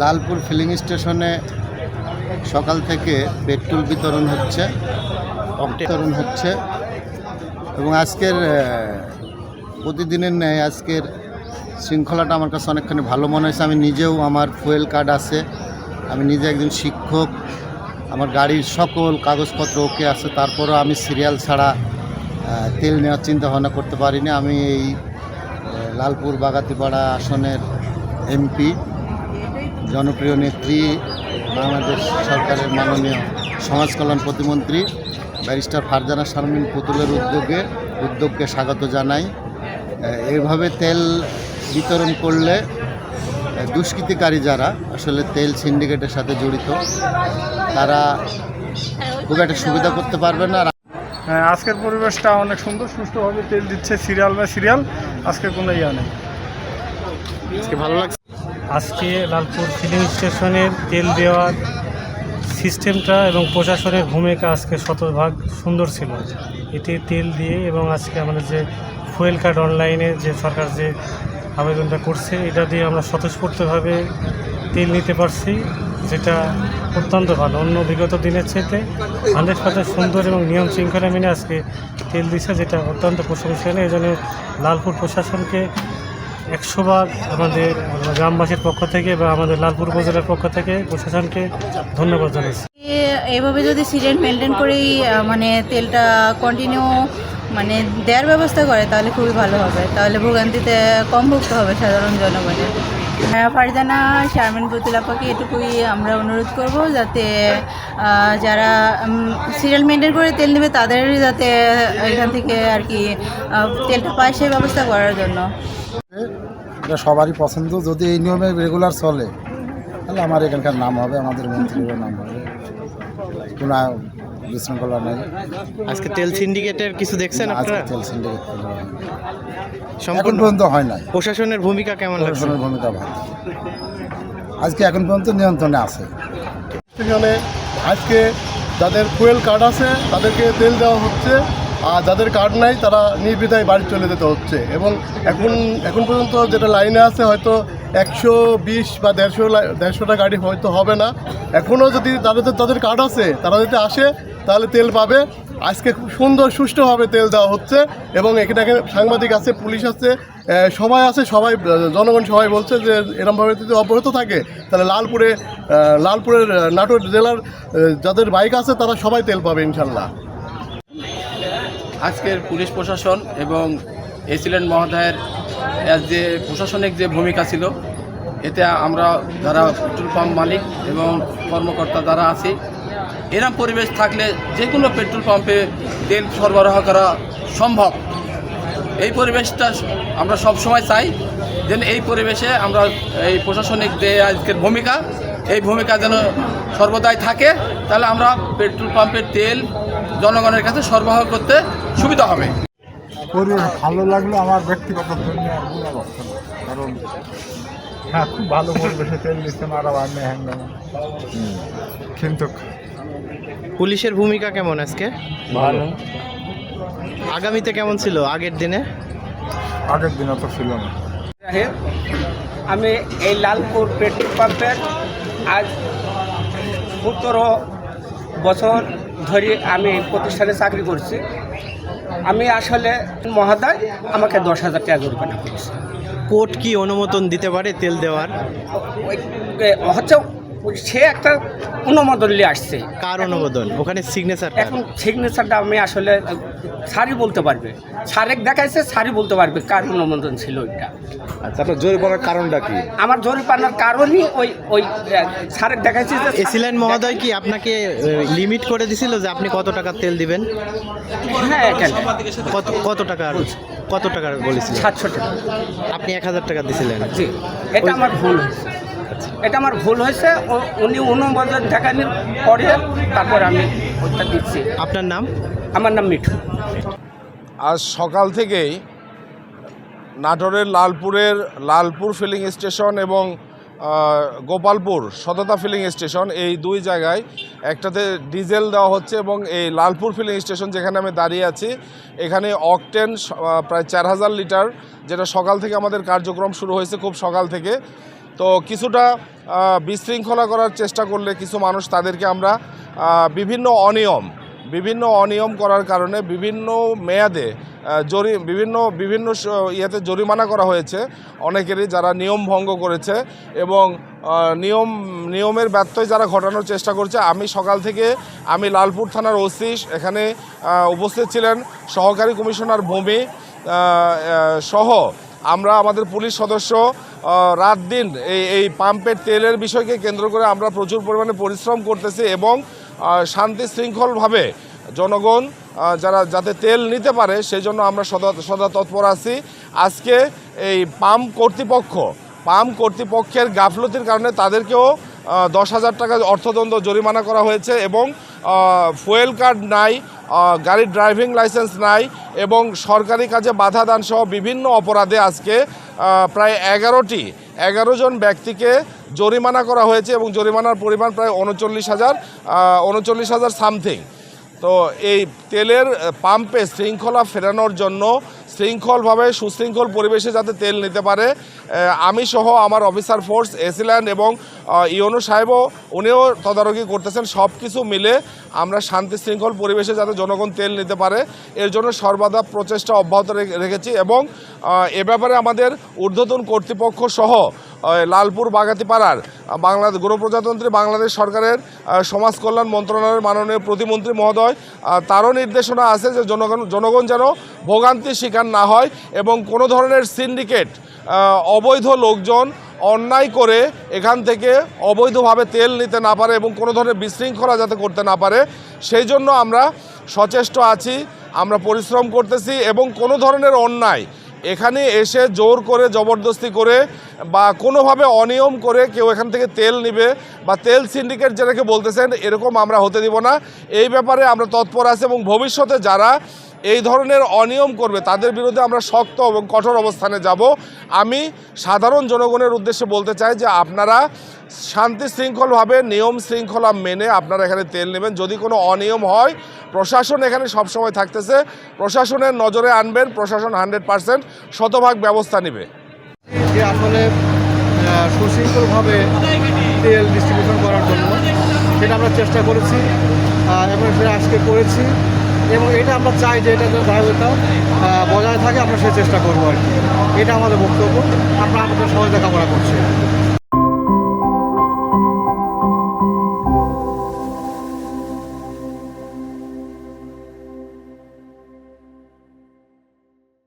Lalpur feeling স্টেশনে সকাল থেকে পেট্রোল বিতরণ হচ্ছে এবং আজকের প্রতিদিনের ন্যায় আজকের শৃঙ্খলাটা আমার কাছে অনেকখানি ভালো মনে হয়েছে। আমি নিজেও, আমার ফুয়েল কার্ড আছে, আমি নিজে একজন শিক্ষক, আমার গাড়ির সকল কাগজপত্র ওকে আছে, তারপরও আমি সিরিয়াল ছাড়া তেল নেওয়ার চিন্তা ভাবনা করতে পারিনি। আমি এই লালপুর বাগাতিপাড়া আসনের এমপি, জনপ্রিয় নেত্রী, বাংলাদেশ সরকারের মাননীয় সমাজ কল্যাণ প্রতিমন্ত্রী ব্যারিস্টার ফারজানা শারমিন পুতুলের উদ্যোগকে স্বাগত জানাই। এইভাবে তেল বিতরণ করলে দুষ্কৃতিকারী যারা আসলে তেল সিন্ডিকেটের সাথে জড়িত তারা খুব একটা সুবিধা করতে পারবে না। হ্যাঁ, আজকের পরিবেশটা অনেক সুন্দর, সুষ্ঠুভাবে তেল দিচ্ছে সিরিয়াল বাই সিরিয়াল। আজকে কোনো ইয়া নেই, আজকে ভালো লাগছে। আজকে লালপুর ফিলিং স্টেশনের তেল দেওয়ার সিস্টেমটা এবং প্রশাসনের ভূমিকা আজকে শতভাগ সুন্দর ছিল। এতে তেল দিয়ে এবং আজকে আমাদের যে ফুয়েল কার্ড অনলাইনে যে সরকার যে আবেদনটা করছে, এটা দিয়ে আমরা স্বতঃস্ফূর্তভাবে তেল নিতে পারছি, যেটা অত্যন্ত ভালো। অন্য বিগত দিনের চেয়ে 100% সুন্দর এবং নিয়ম শৃঙ্খলা মেনে আজকে তেল দিচ্ছে, যেটা অত্যন্ত প্রশংসনীয়। এই জন্য লালপুর প্রশাসনকে 100 বার আমাদের গ্রামবাসীর পক্ষ থেকে বা আমাদের লালপুর উপজেলার পক্ষ থেকে প্রশাসনকে ধন্যবাদ জানাচ্ছি। এভাবে যদি সিরিয়াল মেনটেন করেই মানে তেলটা কন্টিনিউ মানে দেওয়ার ব্যবস্থা করে তাহলে খুবই ভালো হবে, তাহলে ভোগান্তিতে কম ভুগতে হবে সাধারণ জনগণের। ফারজানা শারমিন পুতুল আপাকে এটুকুই আমরা অনুরোধ করব, যাতে যারা সিরিয়াল মেনটেন করে তেল নেবে তাদের যাতে এখান থেকে আর কি তেলটা পায় সেই ব্যবস্থা করার জন্য। এটা সবারই পছন্দ, যদি এই নিয়মে রেগুলার চলে তাহলে আমার এখানকার নাম হবে, আমাদের মন্ত্রীর নাম হবে, কোনো বিশৃঙ্খলা নেই। আজকে তেল সিন্ডিকেটের কিছু দেখছেন আপনারা? তেল সিন্ডিকেট এখন পর্যন্ত হয় নাই। প্রশাসনের ভূমিকা কেমন লাগছে? প্রশাসনের ভূমিকা ভালো, আজকে এখন পর্যন্ত নিয়ন্ত্রণে আছে। সেখানে আজকে যাদের ফুয়েল কার্ড আছে তাদেরকে তেল দেওয়া হচ্ছে, আর যাদের কার্ড নাই তারা নির্বিধায় বাড়ি চলে যেতে হচ্ছে। এবং এখন পর্যন্ত যেটা লাইনে আছে হয়তো 120 বা 150টা গাড়ি হয়তো হবে না। এখনও যদি তাদের কার্ড আছে তারা যদি আসে তাহলে তেল পাবে। আজকে খুব সুন্দর সুষ্ঠুভাবে তেল দেওয়া হচ্ছে এবং এখানে সাংবাদিক আছে, পুলিশ আছে, সবাই আছে, সবাই জনগণ সবাই বলছে যে এরকমভাবে যদি অব্যাহত থাকে তাহলে লালপুরের নাটোর জেলার যাদের বাইক আছে তারা সবাই তেল পাবে ইনশাল্লাহ। আজকের পুলিশ প্রশাসন এবং এসিলেন্ট মহোদয়ের যে প্রশাসনিক যে ভূমিকা ছিল, এতে আমরা যারা পেট্রোল পাম্প মালিক এবং কর্মকর্তা যারা আছি, এরকম পরিবেশ থাকলে যে কোনো পেট্রোল পাম্পে তেল সরবরাহ করা সম্ভব। এই পরিবেশটা আমরা সবসময় চাই, যেন এই পরিবেশে আমরা এই প্রশাসনিক যে আজকের ভূমিকা, এই ভূমিকা যেন সর্বদাই থাকে, তাহলে আমরা পেট্রোল পাম্পের তেল জনগণের কাছে সরবরাহ করতে সুবিধা হবে। পরিবেশ ভালো লাগলো আমার ব্যক্তিগত জন্য, কারণ হ্যাঁ খুব ভালো পরিবেশে তেল দিচ্ছে মারাবার নেই। কিন্তু পুলিশের ভূমিকা কেমন আজকে? ভালো। আগামীতে কেমন ছিল? আগের দিনে তো ছিল না। আমি এই লালপুর পেট্রোল পাম্পের আজ 17 বছর ধরে আমি প্রতিষ্ঠানে চাকরি করছি। আমি আসলে মহোদয় আমাকে 10,000 টাকা জরিমানা করেছে। কোর্ট কি অনুমোদন দিতে পারে তেল দেওয়ার? হচ্ছে সে একটা অনুমোদন নিয়ে আসছে। কার অনুমোদন? ওখানে সিগনেচার? এখন সিগনেচারটা আমি আসলে স্যারই বলতে পারবে, স্যারেক দেখাইছে, স্যারই বলতে পারবে কার অনুমোদন ছিল ওইটা। আচ্ছা, আপনার জরিমানার কারণটা কি? আমার জরিমানার কারণই ওই স্যারেক দেখাইছে। এসিলেন্ট মহোদয় কি আপনাকে লিমিট করে দিছিল যে আপনি কত টাকা তেল দিবেন? হ্যাঁ, কত টাকা বলেছিল? 700 টাকা। আপনি 1000 টাকা দিছিলেন? জি, এটা আমার ভুল হয়েছে। উনি অনুমোদন দেখানোর পরে তারপর আমি ওইটা দিচ্ছি। আপনার নাম? আমার নাম মিঠু। আজ সকাল থেকেই নাটোরের লালপুর ফিলিং স্টেশন এবং গোপালপুর সততা ফিলিং স্টেশন, এই দুই জায়গায় একটাতে ডিজেল দেওয়া হচ্ছে এবং এই লালপুর ফিলিং স্টেশন যেখানে আমি দাঁড়িয়ে আছি এখানে অকটেন প্রায় 4000 লিটার, যেটা সকাল থেকে আমাদের কার্যক্রম শুরু হয়েছে, খুব সকাল থেকে। তো কিছুটা বিশৃঙ্খলা করার চেষ্টা করলে কিছু মানুষ, তাদেরকে আমরা বিভিন্ন অনিয়ম করার কারণে বিভিন্ন মেয়াদে বিভিন্ন ইয়েতে জরিমানা করা হয়েছে অনেকেরই, যারা নিয়ম ভঙ্গ করেছে এবং নিয়মের ব্যত্যয় যারা ঘটানোর চেষ্টা করছে। আমি সকাল থেকে লালপুর থানার ওসি এখানে উপস্থিত ছিলেন, সহকারী কমিশনার ভূমি সহ আমরা আমাদের পুলিশ সদস্য রাত দিন এই পাম্পের তেলের বিষয়কে কেন্দ্র করে আমরা প্রচুর পরিমাণে পরিশ্রম করতেছি এবং শান্তি শৃঙ্খলভাবে জনগণ যাতে তেল নিতে পারে সেই জন্য আমরা সদা তৎপর আছি। আজকে এই পাম্প কর্তৃপক্ষের গাফলতির কারণে তাদেরকেও 10,000 টাকা অর্থদণ্ড জরিমানা করা হয়েছে এবং ফুয়েল কার্ড নাই, গাড়ির ড্রাইভিং লাইসেন্স নাই এবং সরকারি কাজে বাধা দান সহ বিভিন্ন অপরাধে আজকে প্রায় 11 জন ব্যক্তিকে জরিমানা করা হয়েছে এবং জরিমানার পরিমাণ প্রায় 39,000 সামথিং। তো এই তেলের পাম্পে শৃঙ্খলা ফেরানোর জন্য শৃঙ্খলভাবে সুশৃঙ্খল পরিবেশে যাতে তেল নিতে পারে, আমি সহ আমার অফিসার ফোর্স এসিল্যান্ড এবং ইওনো সাহেবও উনিও তদারকি করতেছেন। সব কিছু মিলে আমরা শান্তি শৃঙ্খল পরিবেশে যাতে জনগণ তেল নিতে পারে এর জন্য সর্বদা প্রচেষ্টা অব্যাহত রেখেছি এবং এ ব্যাপারে আমাদের ঊর্ধ্বতন কর্তৃপক্ষ সহ লালপুর বাগাতিপাড়ার গণপ্রজাতন্ত্রী বাংলাদেশ সরকারের সমাজ কল্যাণ মন্ত্রণালয়ের মাননীয় প্রতিমন্ত্রী মহোদয়, তারও নির্দেশনা আছে যে জনগণ যেন ভোগান্তির শিকার না হয় এবং কোনো ধরনের সিন্ডিকেট, অবৈধ লোকজন অন্যায় করে এখান থেকে অবৈধভাবে তেল নিতে না পারে এবং কোনো ধরনের বিশৃঙ্খলা যাতে করতে না পারে সেই জন্য আমরা সচেষ্ট আছি, আমরা পরিশ্রম করতেছি এবং কোনো ধরনের অন্যায় এখানে এসে জোর করে জবরদস্তি করে বা কোনোভাবে অনিয়ম করে কেউ এখান থেকে তেল নিবে বা তেল সিন্ডিকেট যেটাকে বলতেছেন এরকম আমরা হতে দিব না। এই ব্যাপারে আমরা তৎপর আছি এবং ভবিষ্যতে যারা এই ধরনের অনিয়ম করবে তাদের বিরুদ্ধে আমরা শক্ত এবং কঠোর অবস্থানে যাব। আমি সাধারণ জনগণের উদ্দেশ্যে বলতে চাই যে আপনারা শান্তি শৃঙ্খলভাবে নিয়ম শৃঙ্খলা মেনে আপনারা এখানে তেল নেবেন। যদি কোনো অনিয়ম হয় প্রশাসন এখানে সবসময় থাকতেছে, প্রশাসনের নজরে আনবেন, প্রশাসন 100% শতভাগ ব্যবস্থা নেবে। যে আসলে সুশৃঙ্খলভাবে তেল ডিস্ট্রিবিউশন করার জন্য সেটা আমরা চেষ্টা করেছি এবং সেটা আজকে করেছি এবং এটা আমরা চাই যে এটা যেন ধারাবাহিকতা বজায় থাকে, আমরা সেই চেষ্টা করবো আর কি। এটা আমাদের বক্তব্য, আমরা আপনাদের সহযোগিতা কামনা করছি।